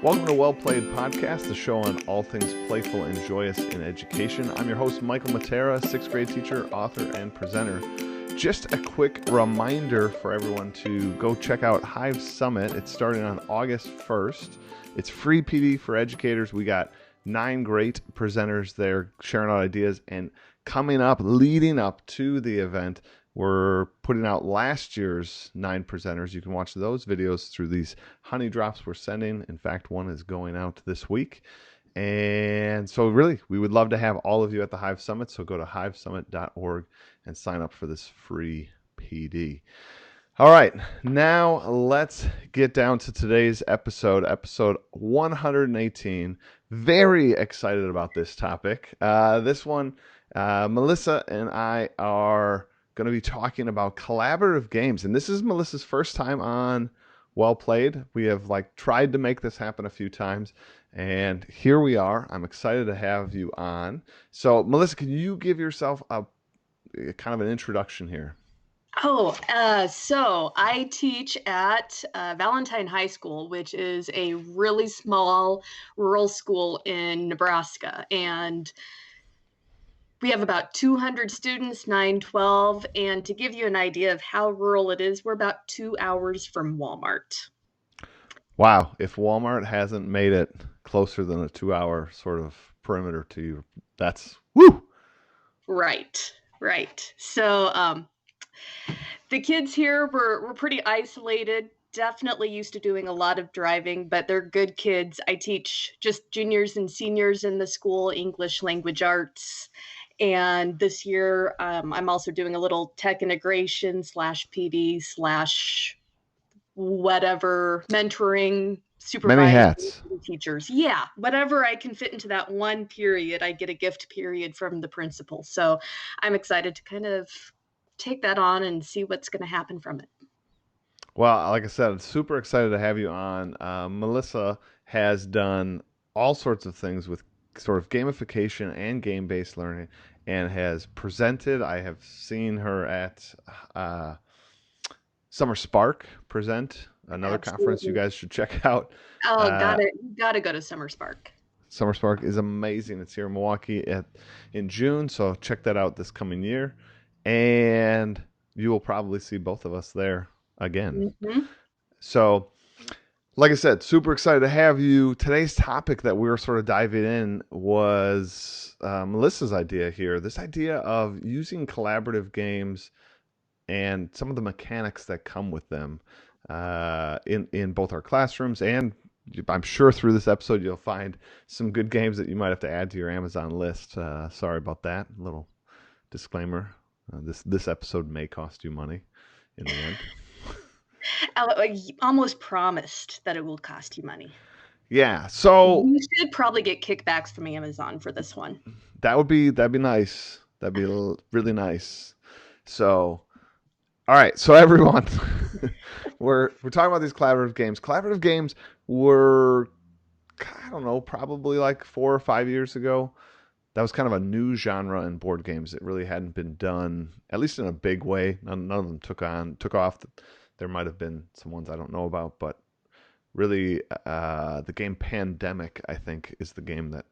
Welcome to Well Played Podcast, the show on all things playful and joyous in education. I'm your host, MrMatera, 6th grade teacher, author, and presenter. Just a quick reminder for everyone to go check out Hive Summit. It's starting on August 1st. It's free PD for educators. We got 9 great presenters there sharing out ideas, and coming up, leading up to the event, we're putting out last year's 9 presenters. You can watch those videos through these honey drops we're sending. In fact, one is going out this week. And so really, we would love to have all of you at the Hive Summit. So go to hivesummit.org and sign up for this free PD. All right, now let's get down to today's episode 118. Very excited about this topic. This one, Melissa and I are going to be talking about collaborative games, and this is Melissa's first time on Well Played. We have tried to make this happen a few times, and here we are. I'm excited to have you on. So Melissa, can you give yourself a kind of an introduction here? So I teach at Valentine High School, which is a really small rural school in Nebraska, and we have about 200 students, 912, and to give you an idea of how rural it is, we're about 2 hours from Walmart. Wow, if Walmart hasn't made it closer than a 2-hour sort of perimeter to you, that's woo! Right. So the kids here were pretty isolated, definitely used to doing a lot of driving, but they're good kids. I teach just juniors and seniors in the school, English language arts. And this year, I'm also doing a little tech integration /PD /whatever, mentoring, supervising Many hats. Teachers. Yeah, whatever I can fit into that one period, I get a gift period from the principal. So I'm excited to kind of take that on and see what's going to happen from it. Well, like I said, I'm super excited to have you on. Melissa has done all sorts of things with sort of gamification and game-based learning, and has presented. I have seen her at Summer Spark present, another conference you guys should check out. Gotta go to Summer Spark. Summer Spark is amazing. It's here in Milwaukee in June, so check that out this coming year, and you will probably see both of us there again. Mm-hmm. So, like I said, super excited to have you. Today's topic that we were sort of diving in was Melissa's idea here. This idea of using collaborative games and some of the mechanics that come with them in both our classrooms, and I'm sure through this episode you'll find some good games that you might have to add to your Amazon list. Sorry about that. Little disclaimer. This episode may cost you money in the end. I almost promised that it will cost you money. Yeah, so you should probably get kickbacks from Amazon for this one. That'd be nice. That'd be really nice. So, all right. So everyone, we're talking about these collaborative games. Collaborative games were, I don't know, probably like 4 or 5 years ago. That was kind of a new genre in board games. It really hadn't been done, at least in a big way. None of them took off. There might have been some ones I don't know about, but really the game Pandemic, I think, is the game that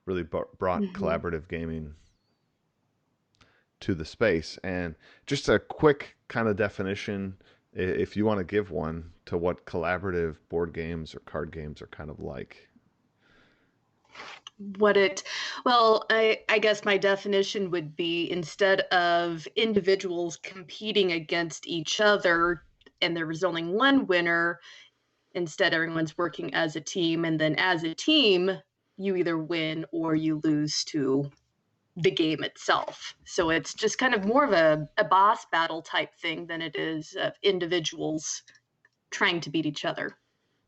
really brought collaborative gaming to the space. And just a quick kind of definition, if you want to give one, to what collaborative board games or card games are kind of like. I guess my definition would be, instead of individuals competing against each other and there was only one winner, instead everyone's working as a team, and then as a team you either win or you lose to the game itself. So it's just kind of more of a boss battle type thing than it is of individuals trying to beat each other.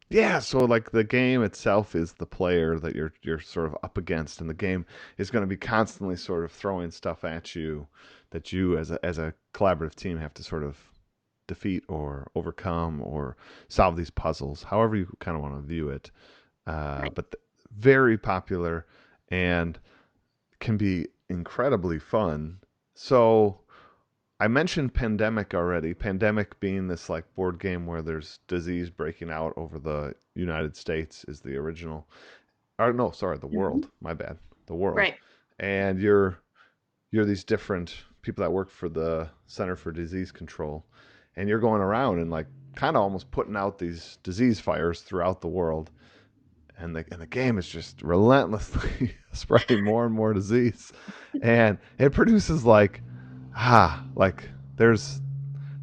Yeah, so like the game itself is the player that you're sort of up against, and the game is going to be constantly sort of throwing stuff at you that you as a collaborative team have to sort of defeat or overcome or solve these puzzles, however you kind of want to view it. Right. But very popular and can be incredibly fun. So I mentioned Pandemic already. Pandemic being this like board game where there's disease breaking out over the United States is the original. Or no, sorry, the Mhm. world. My bad. The world. Right. And you're these different people that work for the Center for Disease Control, and you're going around and like kind of almost putting out these disease fires throughout the world. And the game is just relentlessly spreading more and more disease, and it produces like there's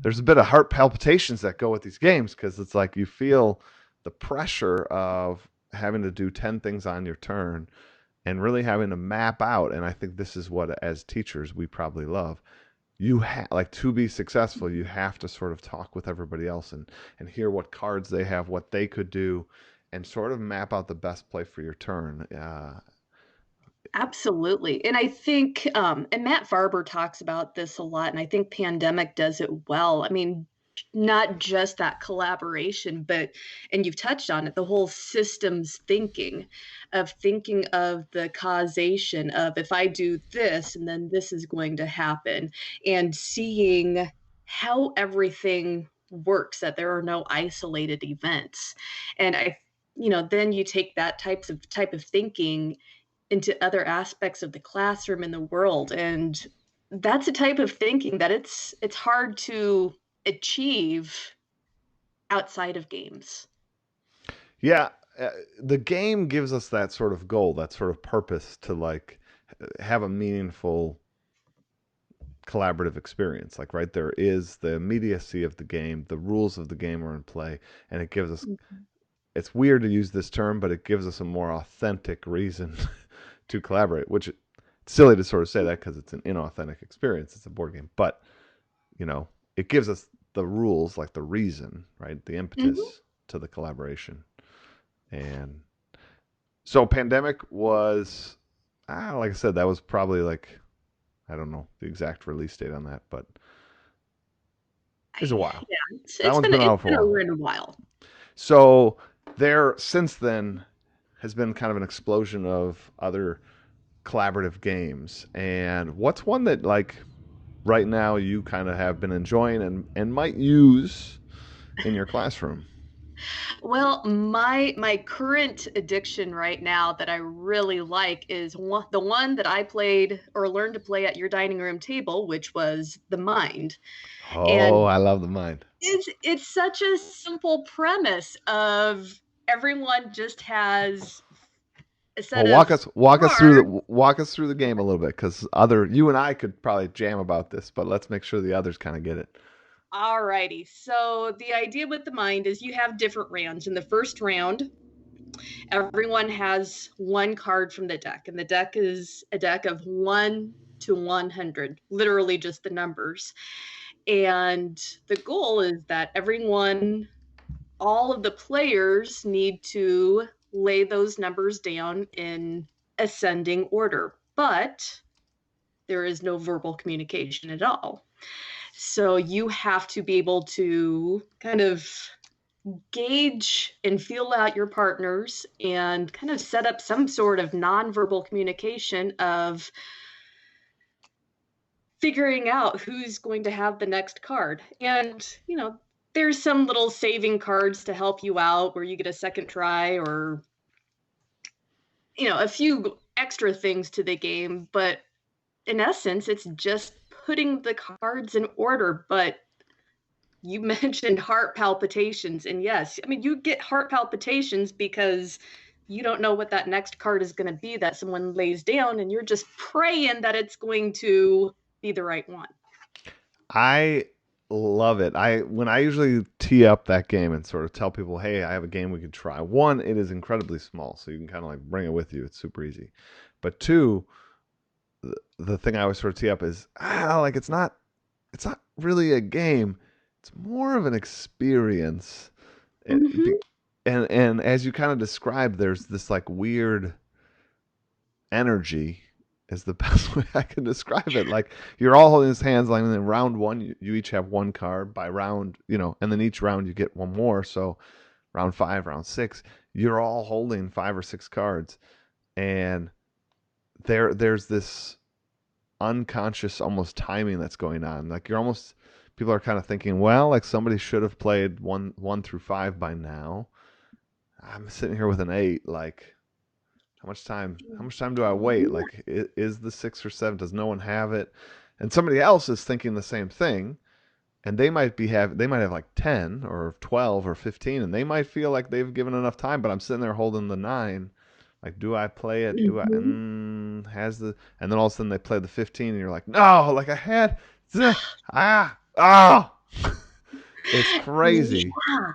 a bit of heart palpitations that go with these games because it's like you feel the pressure of having to do 10 things on your turn and really having to map out. And I think this is what, as teachers, we probably love. Like to be successful, you have to sort of talk with everybody else and hear what cards they have, what they could do, and sort of map out the best play for your turn. Absolutely. And I think, and Matt Farber talks about this a lot, and I think Pandemic does it well. I mean, not just that collaboration, but, and you've touched on it, the whole systems thinking of the causation of if I do this, and then this is going to happen, and seeing how everything works, that there are no isolated events. And then you take that type of thinking into other aspects of the classroom in the world, and that's a type of thinking that it's hard to achieve outside of games. Yeah, the game gives us that sort of goal, that sort of purpose to like have a meaningful collaborative experience. Like, right, there is the immediacy of the game, the rules of the game are in play, and it gives us, it's weird to use this term, but it gives us a more authentic reason to collaborate, which it's silly to sort of say that because it's an inauthentic experience. It's a board game, but you know, it gives us the rules, like the reason, right? The Mhm. impetus to the collaboration. And so Pandemic was, like I said, that was probably like, I don't know the exact release date on that, but it's a while. Yeah, That it's one's been been it's out for a been while. around a while. So there, since then, has been kind of an explosion of other collaborative games. And what's one that, like, right now you kind of have been enjoying and might use in your classroom? Well, my current addiction right now that I really like is the one that I played or learned to play at your dining room table, which was the Mind. Oh, And I love the mind. it's such a simple premise of everyone just has a Well, set of cards. walk us through the game a little bit, because other you and I could probably jam about this, but let's make sure the others kind of get it. Alrighty. So the idea with the Mind is you have different rounds. In the first round, everyone has one card from the deck, and the deck is a deck of 1 to 100, literally just the numbers. And the goal is that all of the players need to lay those numbers down in ascending order, but there is no verbal communication at all. So you have to be able to kind of gauge and feel out your partners and kind of set up some sort of nonverbal communication of figuring out who's going to have the next card. And, there's some little saving cards to help you out where you get a second try or, a few extra things to the game. But in essence, it's just putting the cards in order. But you mentioned heart palpitations. And yes, I mean, you get heart palpitations because you don't know what that next card is going to be that someone lays down, and you're just praying that it's going to be the right one. I love it. I when I usually tee up that game and sort of tell people, "Hey, I have a game we could try." One, it is incredibly small, so you can kind of like bring it with you. It's super easy. But two, the thing I always sort of tee up is, like it's not really a game. It's more of an experience. It, Mm-hmm. be- and as you kind of described, there's this like weird energy is the best way I can describe it. Like you're all holding his hands, like in round one, you each have one card by round, and then each round you get one more. So round five, round six, you're all holding five or six cards, and there's this unconscious almost timing that's going on. Like people are kind of thinking, well, like somebody should have played one through five by now. I'm sitting here with an 8. Like, how much time do I wait? Like, is the 6 or 7? Does no one have it? And somebody else is thinking the same thing, and they might have like 10 or 12 or 15, and they might feel like they've given enough time. But I'm sitting there holding the 9. Like, do I play it? Do I? Mhm. And then all of a sudden they play the 15, and you're like, no, like I had, ah. It's crazy. Yeah.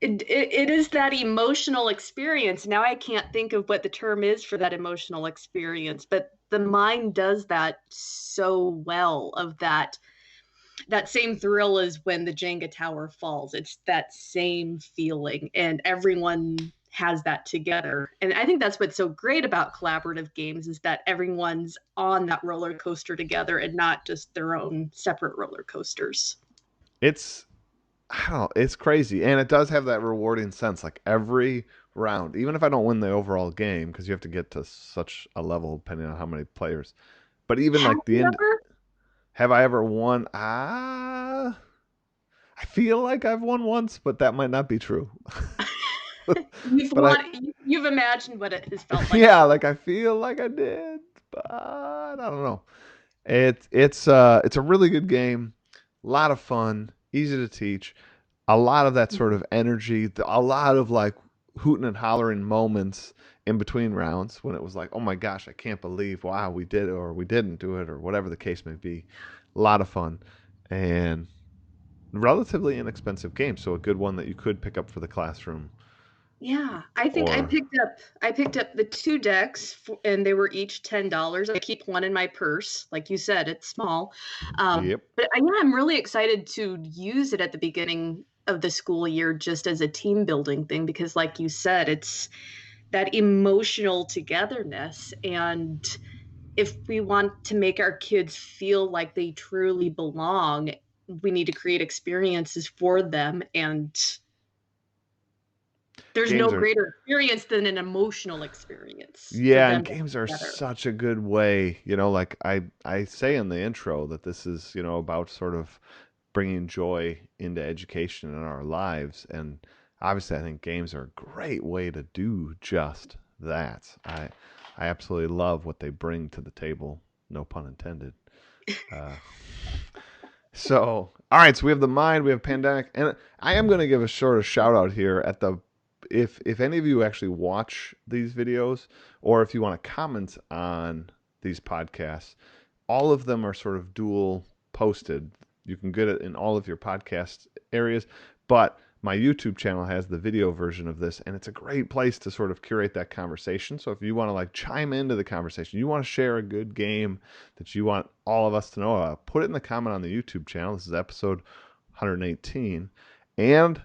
It is that emotional experience. Now I can't think of what the term is for that emotional experience, but the mind does that so well, of that same thrill as when the Jenga tower falls. It's that same feeling, and everyone has that together. And I think that's what's so great about collaborative games, is that everyone's on that roller coaster together and not just their own separate roller coasters. It's I don't know, it's crazy, and it does have that rewarding sense. Like every round, even if I don't win the overall game, because you have to get to such a level depending on how many players. But even Have like the you end, ever? have I ever won? I feel like I've won once, but that might not be true. But You've imagined what it has felt like. yeah, like I feel like I did, but I don't know. It's a really good game, a lot of fun, easy to teach, a lot of that sort of energy, a lot of like hooting and hollering moments in between rounds when it was like, oh my gosh, I can't believe, wow, we did it or we didn't do it or whatever the case may be. A lot of fun and relatively inexpensive game, so a good one that you could pick up for the classroom Yeah, I think or I picked up the 2 decks and they were each $10. I keep one in my purse. Like you said, it's small. yep. Yeah, I'm really excited to use it at the beginning of the school year just as a team building thing, because like you said, it's that emotional togetherness. And if we want to make our kids feel like they truly belong, we need to create experiences for them. And there's no Games are greater experience than an emotional experience for Yeah, and them to games be are together. such a good way, like I say in the intro that this is, about sort of bringing joy into education in our lives, and obviously I think games are a great way to do just that. I absolutely love what they bring to the table, no pun intended. Uh, so, all right, so we have the mind, we have pandemic, and I am going to give a sort of shout out here at the if any of you actually watch these videos or if you want to comment on these podcasts, all of them are sort of dual posted. You can get it in all of your podcast areas, but my YouTube channel has the video version of this, and it's a great place to sort of curate that conversation. So if you want to like chime into the conversation, you want to share a good game that you want all of us to know about, put it in the comment on the YouTube channel. This is episode 118, and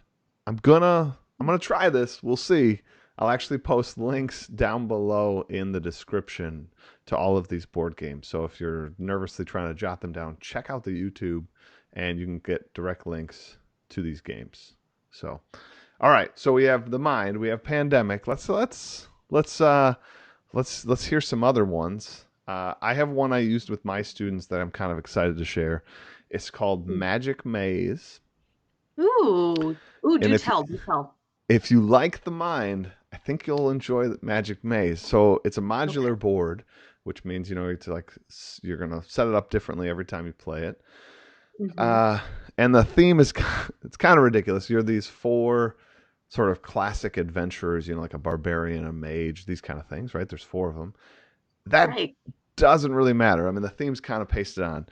I'm gonna try this. We'll see. I'll actually post links down below in the description to all of these board games. So if you're nervously trying to jot them down, check out the YouTube, and you can get direct links to these games. So, all right. So we have the mind, we have pandemic. Let's hear some other ones. I have one I used with my students that I'm kind of excited to share. It's called Magic Maze, and Do tell, do tell. if you like the mind, I think you'll enjoy the Magic Maze. So it's a Okay. modular board, which means you're gonna set it up differently every time you play it. Hmm. Uh, and the theme is it's kind of ridiculous. You're these four sort of classic adventurers, like a barbarian, a mage, these kind of things, right? There's four of them. That Right. doesn't really matter. I mean, the theme's kind of pasted on.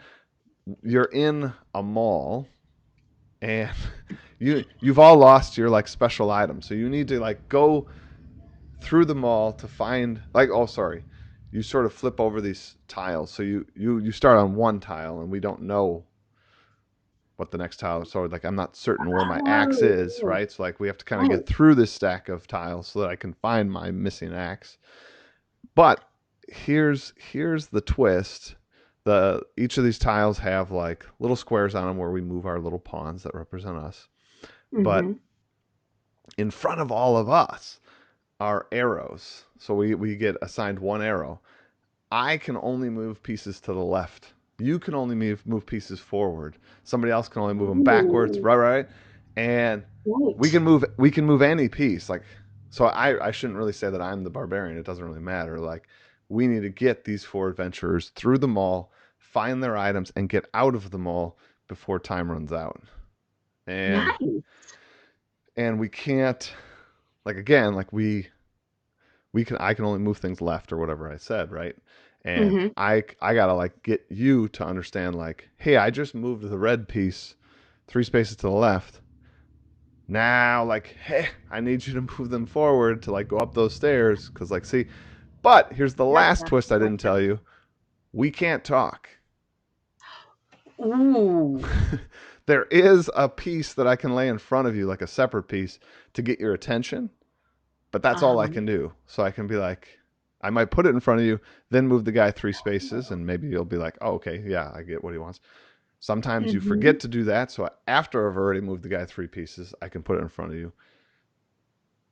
You're in a mall, and you've all lost your like special item, so you need to like go through the mall to find like, oh sorry, you sort of flip over these tiles, so you start on one tile and we don't know what the next tile is. So like I'm not certain where my axe is, Oh, right? So like we have to kind of right. get through this stack of tiles so that I can find my missing axe. But here's the twist. Each of these tiles have like little squares on them where we move our little pawns that represent us. But Hmm. in front of all of us are arrows. So we get assigned one arrow. I can only move pieces to the left You can only move pieces forward. Somebody else can only move them backwards, Ooh, right? And right. we can move any piece. Like, so I shouldn't really say that I'm the barbarian. It doesn't really matter. Like, we need to get these four adventurers through the mall, find their items, and get out of the mall before time runs out. And Nice. we can't, like, again, like we can I can only move things left or whatever I said, right? And Hmm. I gotta like get you to understand, like, hey, I just moved the red piece 3 spaces to the left. Now, like, hey, I need you to move them forward to like go up those stairs, because like, see, but here's the last Gotcha. twist I didn't Gotcha. tell you. We can't talk. Ooh. There is a piece that I can lay in front of you, like a separate piece, to get your attention, but that's all I Um, can do. So I can be like, I might put it in front of you, then move the guy 3 spaces, and maybe you'll be like, oh, okay, yeah, I get what he wants. Sometimes you hmm. forget to do that. So after I've already moved the guy 3 pieces, I can put it in front of you.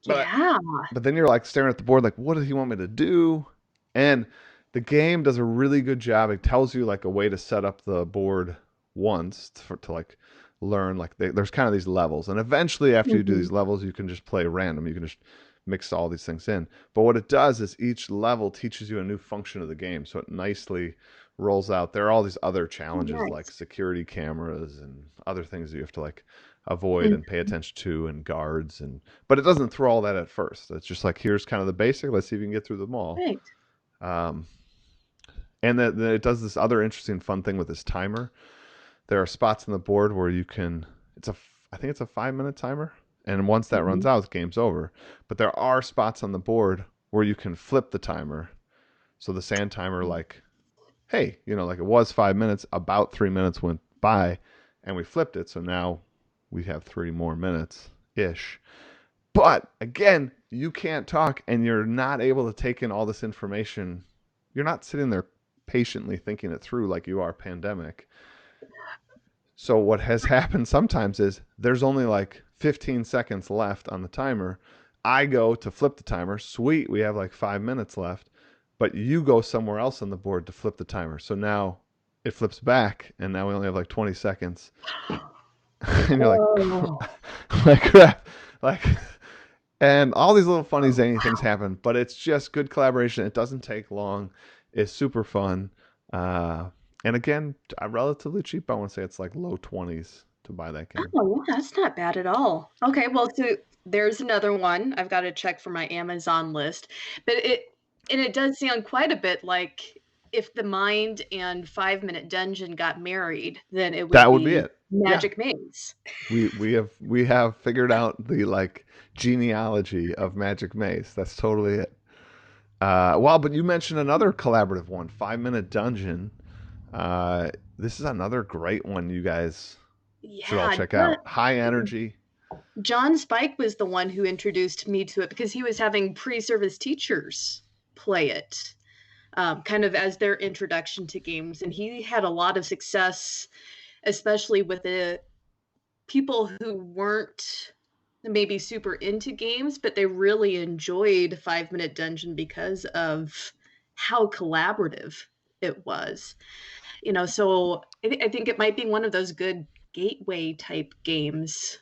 But Yeah. then you're like staring at the board, like, what does he want me to do? And the game does a really good job. It tells you like a way to set up the board once to like learn, like there's kind of these levels, and eventually after you do Hmm. these levels, you can just play random. You can just mix all these things in. But what it does is each level teaches you a new function of the game, so it nicely rolls out. There are all these other Oh, challenges like nice. security cameras and other things that you have to like avoid Mhm. and pay attention to, and guards, and but it doesn't throw all that at first. It's just like, here's kind of the basic. Let's see if you can get through them all. Right. Um, and then it does this other interesting fun thing with this timer. There are spots on the board where you can. I think it's a 5 minute timer, and once that runs Hmm. out, the game's over. But there are spots on the board where you can flip the timer. So the sand timer, like, hey, like it was 5 minutes, about 3 minutes went by, and we flipped it. So now we have 3 more minutes ish. But again, you can't talk, and you're not able to take in all this information. You're not sitting there patiently thinking it through like you are pandemic. So what has happened sometimes is there's only like 15 seconds left on the timer. I go to flip the timer. Sweet, we have like 5 minutes left. But you go somewhere else on the board to flip the timer. So now it flips back, and now we only have like 20 seconds. And you're like, Oh, like crap. Like, and all these little funny zany things wow. happen, but it's just good collaboration. It doesn't take long. It's super fun. Uh, and again, relatively cheap. I want to say it's like low 20s to buy that game. Oh, yeah, that's not bad at all. Okay, well, so there's another one I've got to check for my Amazon list. But it does sound quite a bit like if the Mind and 5 Minute Dungeon got married, then it would That would be be it. Yeah, Magic Maze. we have figured out the like genealogy of Magic Maze. That's totally it. Well, but you mentioned another collaborative one, 5 Minute Dungeon. Uh, this is another great one you guys should all Yeah, check out. High energy. John Spike was the one who introduced me to it because he was having pre-service teachers play it, kind of as their introduction to games, and he had a lot of success, especially with the people who weren't maybe super into games, but they really enjoyed 5 Minute Dungeon because of how collaborative it was. So I think it might be one of those good gateway type games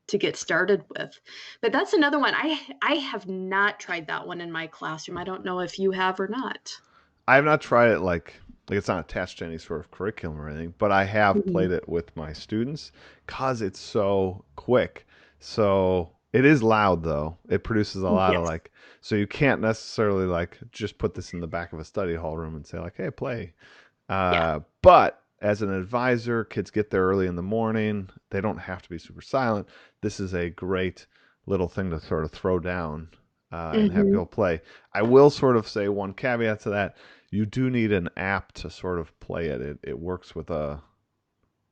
to get started with. But that's another one. I have not tried that one in my classroom. I don't know if you have or not. I have not tried it like it's not attached to any sort of curriculum or anything, but I have Mhm. played it with my students because it's so quick. So it is loud though. It produces a lot of Yes. like, so you can't necessarily like just put this in the back of a study hall room and say like, hey, play. Yeah. But as an advisor, kids get there early in the morning. They don't have to be super silent. This is a great little thing to sort of throw down and have Hmm. people play. I will sort of say one caveat to that. You do need an app to sort of play it. It works with a,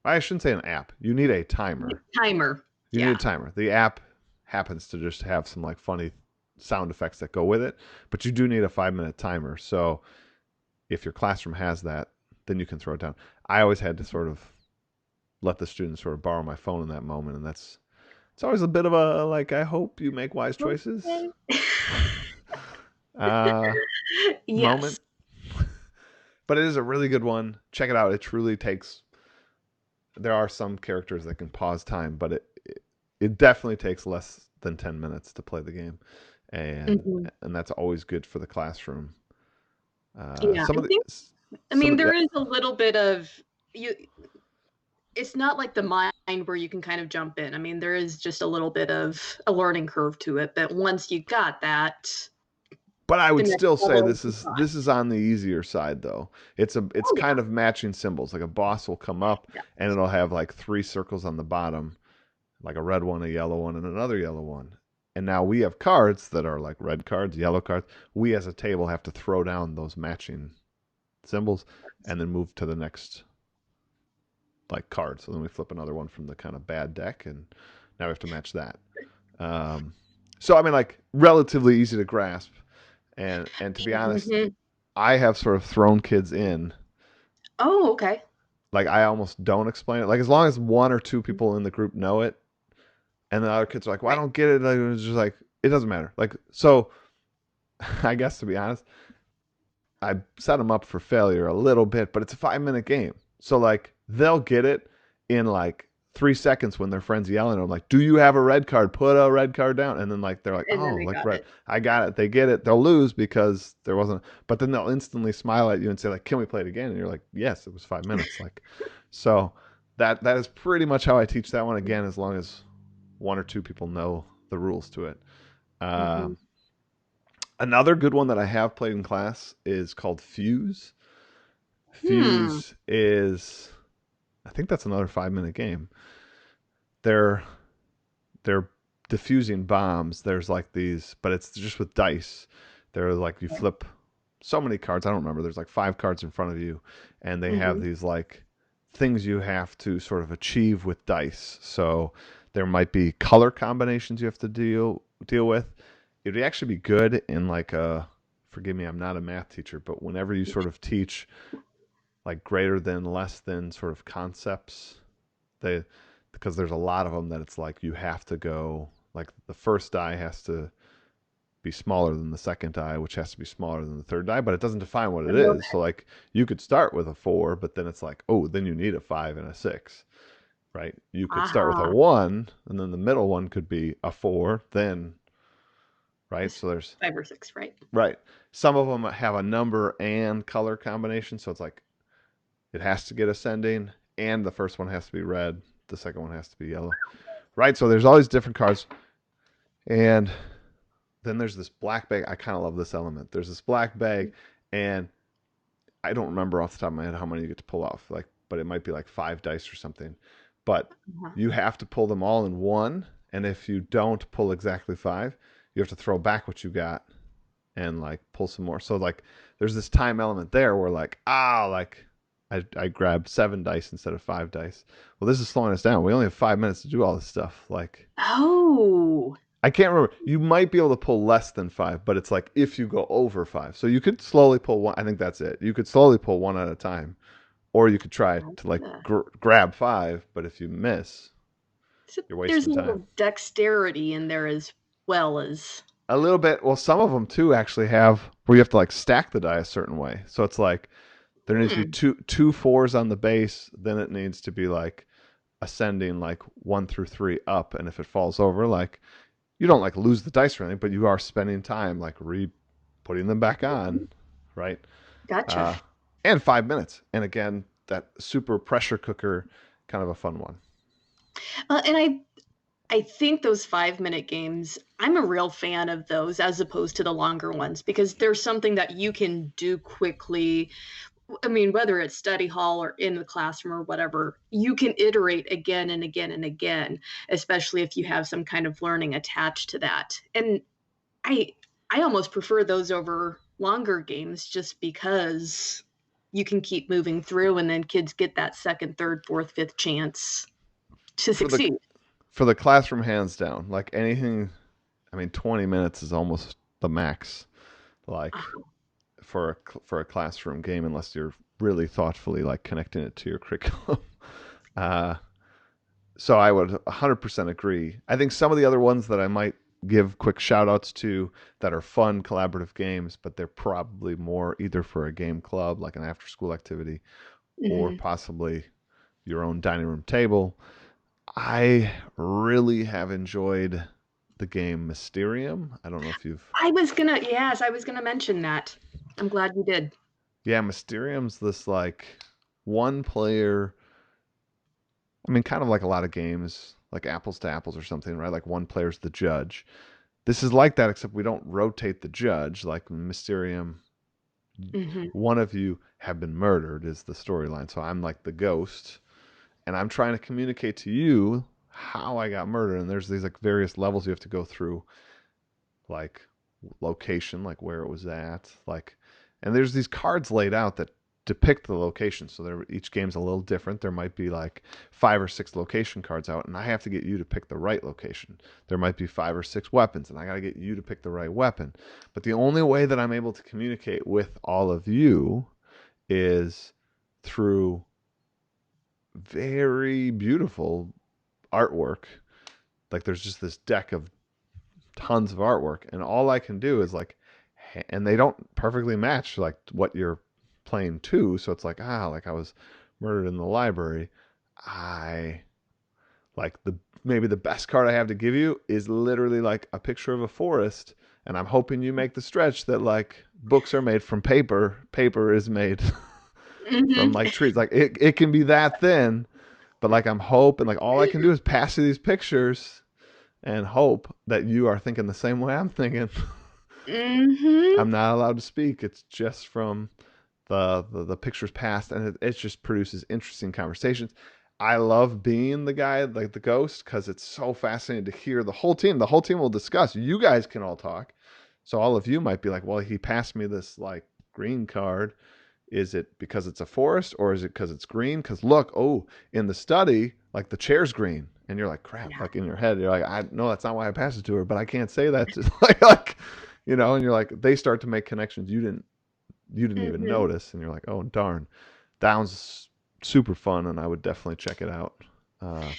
I shouldn't say an app. You need a timer. Timer. You need a Yeah. timer. The app happens to just have some like funny sound effects that go with it, but you do need a 5 minute timer. So if your classroom has that, then you can throw it down. I always had to sort of let the students sort of borrow my phone in that moment, and it's always a bit of a like, I hope you make wise choices Okay. uh, Yes. moment. But it is a really good one. Check it out. It truly takes. There are some characters that can pause time, but it definitely takes less than 10 minutes to play the game, and Mhm. and that's always good for the classroom. Yeah, Some I of the think I some mean, of the there is a little bit of you it's not like the mind where you can kind of jump in. I mean, there is just a little bit of a learning curve to it, but once you got that, But I the would next still say level this is is fun. this is on the easier side though. It's Oh, yeah. kind of matching symbols. Like a boss will come up Yeah. and it'll have like three circles on the bottom, like a red one, a yellow one, and another yellow one. And now we have cards that are like red cards, yellow cards. We as a table have to throw down those matching symbols and then move to the next like card. So then we flip another one from the kind of bad deck, and now we have to match that. Um, so I mean, like relatively easy to grasp, and to be honest, Mhm. I have sort of thrown kids in. Oh, okay. Like I almost don't explain it. Like as long as one or two people in the group know it, and the other kids are like, "Well, I Right. don't get it." Like, it's just like it doesn't matter. Like so, I guess to be honest, I set them up for failure a little bit, but it's a 5 minute game. So like they'll get it in like 3 seconds when their friends yelling at them like, "Do you have a red card? Put a red card down." And then like they're like, And then "Oh, they like got red, it. I got it." They get it. They'll lose because there wasn't. But then they'll instantly smile at you and say like, "Can we play it again?" And you're like, "Yes, it was 5 minutes." Like, so that is pretty much how I teach that one again, as long as one or two people know the rules to it. Mhm. Um, Another good one that I have played in class is called Fuse. Hmm. Fuse is, I think that's another 5 minute game. They're they're diffusing bombs. There's like these, but it's just with dice. They're like you flip so many cards. I don't remember. There's like five cards in front of you, and they have Mhm. these like things you have to sort of achieve with dice. So there might be color combinations you have to deal with. It'd actually be good in like a. Forgive me, I'm not a math teacher, but whenever you sort of teach like greater than, less than sort of concepts, they because there's a lot of them that it's like you have to go like the first die has to be smaller than the second die, which has to be smaller than the third die, but it doesn't define what it is. Okay. So like you could start with a four, but then it's like, oh, then you need a five and a six, right? You could start with a Uh-huh. one, and then the middle one could be a four, then right. It's So there's 5 or 6, right? right. Some of them have a number and color combination, so it's like it has to get ascending, and the first one has to be red, the second one has to be yellow, right? So there's all these different cards, and then there's this black bag. I kind of love this element. There's this black bag, and I don't remember off the top of my head how many you get to pull off, like, but it might be like five dice or something. But Uh-huh. you have to pull them all in one, and if you don't pull exactly five, you have to throw back what you got and like pull some more. So like, there's this time element there where like, like I grabbed seven dice instead of five dice. Well, this is slowing us down. We only have 5 minutes to do all this stuff. Like, Oh. I can't remember. You might be able to pull less than five, but it's like if you go over five. So you could slowly pull one. I think that's it. You could slowly pull one at a time, or you could try to like Gotcha. grab five. But if you miss, So you're there's a wasting time. little dexterity in there as well as A little bit. Well, some of them too actually have where you have to like stack the die a certain way. So it's like there needs to be hmm. two fours on the base. Then it needs to be like ascending like one through three up. And if it falls over, like you don't like lose the dice or anything, but you are spending time like putting them back on, right? Gotcha. Uh, and 5 minutes. And again, that super pressure cooker, kind of a fun one. And I think those 5-minute games, I'm a real fan of those as opposed to the longer ones because there's something that you can do quickly. I mean, whether it's study hall or in the classroom or whatever, you can iterate again and again and again, especially if you have some kind of learning attached to that. And I I almost prefer those over longer games just because you can keep moving through and then kids get that second, third, fourth, fifth chance to For the succeed. for the classroom, hands down, like anything. I mean, 20 minutes is almost the max. Like for a classroom game, unless you're really thoughtfully like connecting it to your curriculum. uh, so I would 100% agree. I think some of the other ones that I might give quick shout outs to that are fun collaborative games, but they're probably more either for a game club, like an after school activity, or Mhm. possibly your own dining room table. I really have enjoyed the game Mysterium. I don't know if you've. Yes, I was gonna mention that. I'm glad you did. Yeah, Mysterium's this like one player. I mean, kind of like a lot of games, like apples to apples or something, right? Like one player's the judge. This is like that, except we don't rotate the judge. Like Mysterium, Mhm. one of you have been murdered is the storyline. So I'm like the ghost, and I'm trying to communicate to you how I got murdered. And there's these like various levels you have to go through, like location, like where it was at, like, and there's these cards laid out that depict the location. So each game's a little different. There might be like 5 or 6 location cards out, and I have to get you to pick the right location. There might be 5 or 6 weapons, and I got to get you to pick the right weapon. But the only way that I'm able to communicate with all of you is through very beautiful artwork. Like there's just this deck of tons of artwork, and all I can do is like, and they don't perfectly match like what you're playing to. So it's like, like I was murdered in the library. I like maybe the best card I have to give you is literally like a picture of a forest, and I'm hoping you make the stretch that like books are made from paper, paper is made from Mhm. like trees. Like it can be that thin, but like I'm hoping like all I can do is pass you these pictures and hope that you are thinking the same way I'm thinking. Mhm. I'm not allowed to speak. It's just from the pictures passed, and it just produces interesting conversations. I love being the guy like the ghost because it's so fascinating to hear the whole team. The whole team will discuss. You guys can all talk. So all of you might be like, "Well, he passed me this like green card. Is it because it's a forest, or is it because it's green? Because look, oh, in the study, like the chair's green." And you're like, crap, Yeah. like in your head, you're like, I no, that's not why I passed it to her, but I can't say that to like, and you're like, they start to make connections you didn't even Mhm. notice, and you're like, oh darn, that one's super fun, and I would definitely check it out. Uh,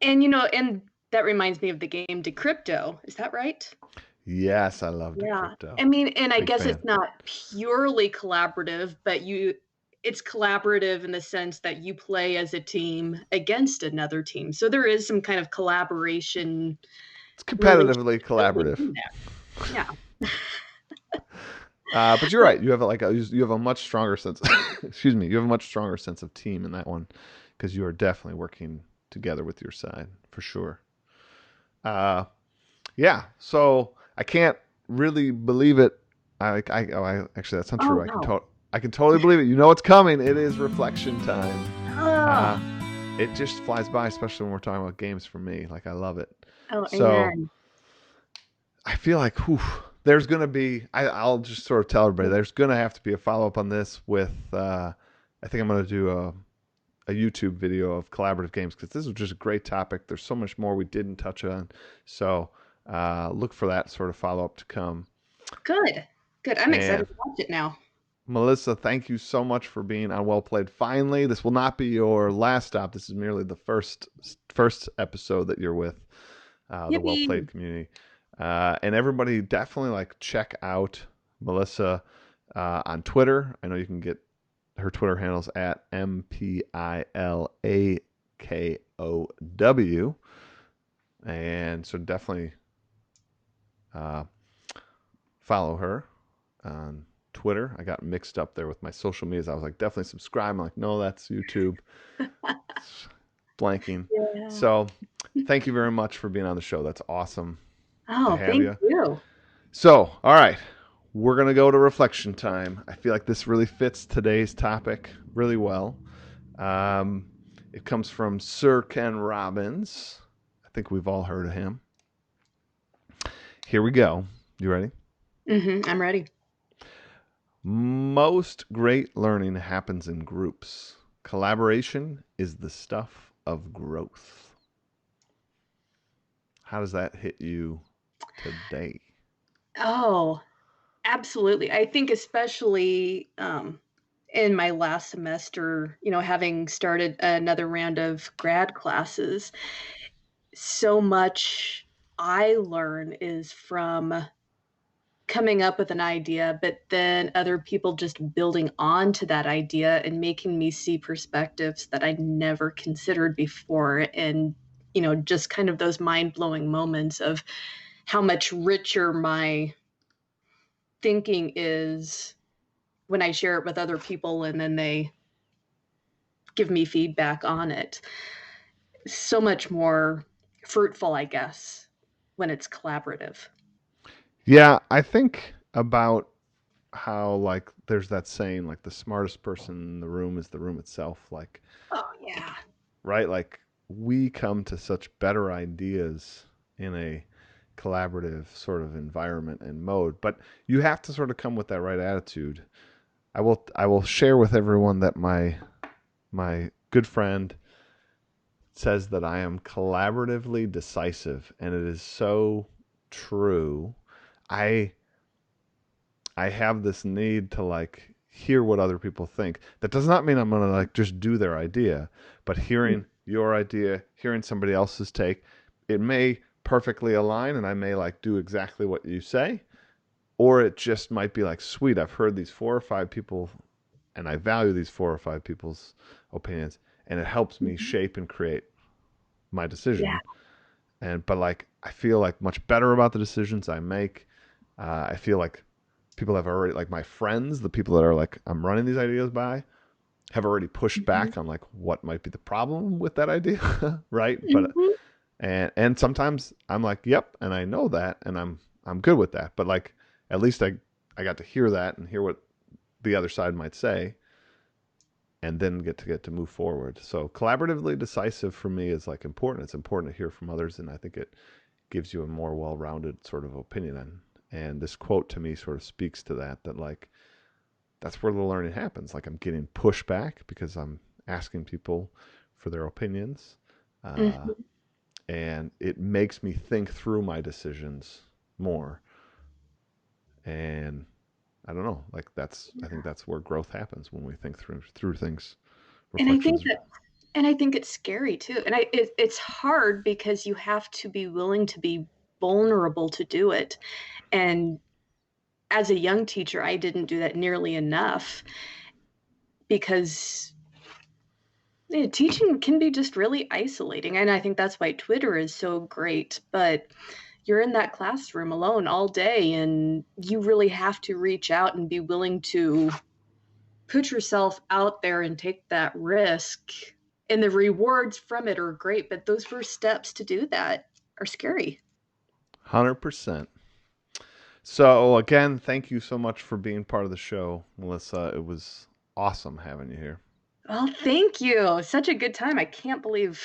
And that reminds me of the game Decrypto. Is that right? yes, I love Yeah. Decrypto. I mean, and I Big guess fan. it's not purely collaborative, but it's collaborative in the sense that you play as a team against another team. So there is some kind of collaboration It's competitively relationship built collaborative. within that. Yeah. But you're right. You have a much stronger sense. Excuse me. You have a much stronger sense of team in that one because you are definitely working together with your side for sure. Uh, yeah. So I can't really believe it. Actually that's not Oh, true. no. I can totally believe it. You know it's coming. It is reflection time. Oh. Uh, it just flies by, especially when we're talking about games. For me, like I love it. Oh, So amen. I feel like there's going to be, I'll just sort of tell everybody, there's going to have to be a follow up on this with, I think I'm going to do a YouTube video of collaborative games because this is just a great topic. There's so much more we didn't touch on. So look for that sort of follow up to come. Good. Good. I'm And excited to watch it now. Melissa, thank you so much for being on Well Played. Finally, this will not be your last stop. This is merely the first episode that you're with the Well Played Yippee. community. And everybody definitely like check out Melissa on Twitter. I know you can get her Twitter handles at MPILAKOW. And so definitely uh, follow her on Twitter. I got mixed up there with my social medias. I was like, definitely subscribe. I'm like, no, that's YouTube. Blanking. Yeah. So thank you very much for being on the show. That's awesome to Oh, have thank you. you. So, all right, we're going to go to reflection time. I feel like this really fits today's topic really well. Um, it comes from Sir Ken Robbins. I think we've all heard of him. Here we go. You ready? I'm ready. Most great learning happens in groups. Collaboration is the stuff of growth. How does that hit you today? Oh, absolutely. I think especially in my last semester, having started another round of grad classes, so much. I learn is from coming up with an idea, but then other people just building on to that idea and making me see perspectives that I never considered before. And, just kind of those mind-blowing moments of how much richer my thinking is when I share it with other people and then they give me feedback on it. So much more fruitful, I guess, when it's collaborative. Yeah, I think about how like there's that saying like the smartest person in the room is the room itself. Like, Oh, yeah. right? Like we come to such better ideas in a collaborative sort of environment and mode, but you have to sort of come with that right attitude. I will share with everyone that my good friend says that I am collaboratively decisive, and it is so true. I I have this need to like hear what other people think. That does not mean I'm going to like just do their idea, but hearing your idea, hearing somebody else's take, it may perfectly align and I may like do exactly what you say, or it just might be like, sweet, I've heard these 4 or 5 people and I value these 4 or 5 people's opinions, and it helps me shape and create my Yeah. decision. But like I feel like much better about the decisions I make. I feel like people have already, like my friends, the people that are like I'm running these ideas by, have already pushed Mhm. back on like what might be the problem with that idea, right? But Mhm. and sometimes I'm like, yep, and I know that, and I'm good with that. But like at least I got to hear that and hear what the other side might say, and then get to move forward. So collaboratively decisive for me is like important. It's important to hear from others, and I think it gives you a more well-rounded sort of opinion. And this quote to me sort of speaks to that. That like that's where the learning happens. Like I'm getting pushback because I'm asking people for their opinions, uh, Mhm. and it makes me think through my decisions more. And I don't know, like I think that's where growth happens when we think through things. And I think Reflections. that and I think it's scary too. And it's hard because you have to be willing to be vulnerable to do it. And as a young teacher, I didn't do that nearly enough because teaching can be just really isolating. And I think that's why Twitter is so great. But you're in that classroom alone all day, and you really have to reach out and be willing to put yourself out there and take that risk. And the rewards from it are great, but those first steps to do that are scary. 100%. So again, thank you so much for being part of the show, Melissa. It was awesome having you here. Well, thank you. Such a good time. I can't believe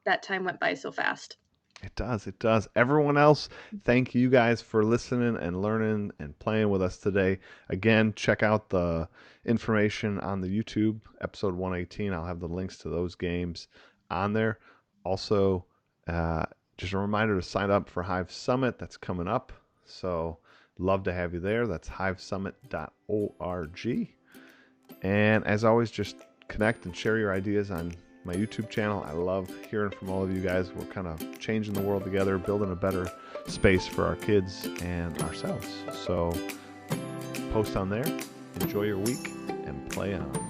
that time went by so fast. It does. It does. Everyone else, thank you guys for listening and learning and playing with us today. Again, check out the information on the YouTube, episode 118. I'll have the links to those games on there. Also, uh, just a reminder to sign up for Hive Summit. That's coming up. So, love to have you there. That's hivesummit.org. And as always, just connect and share your ideas on my YouTube channel. I love hearing from all of you guys. We're kind of changing the world together, building a better space for our kids and ourselves. So post on there, enjoy your week, and play on.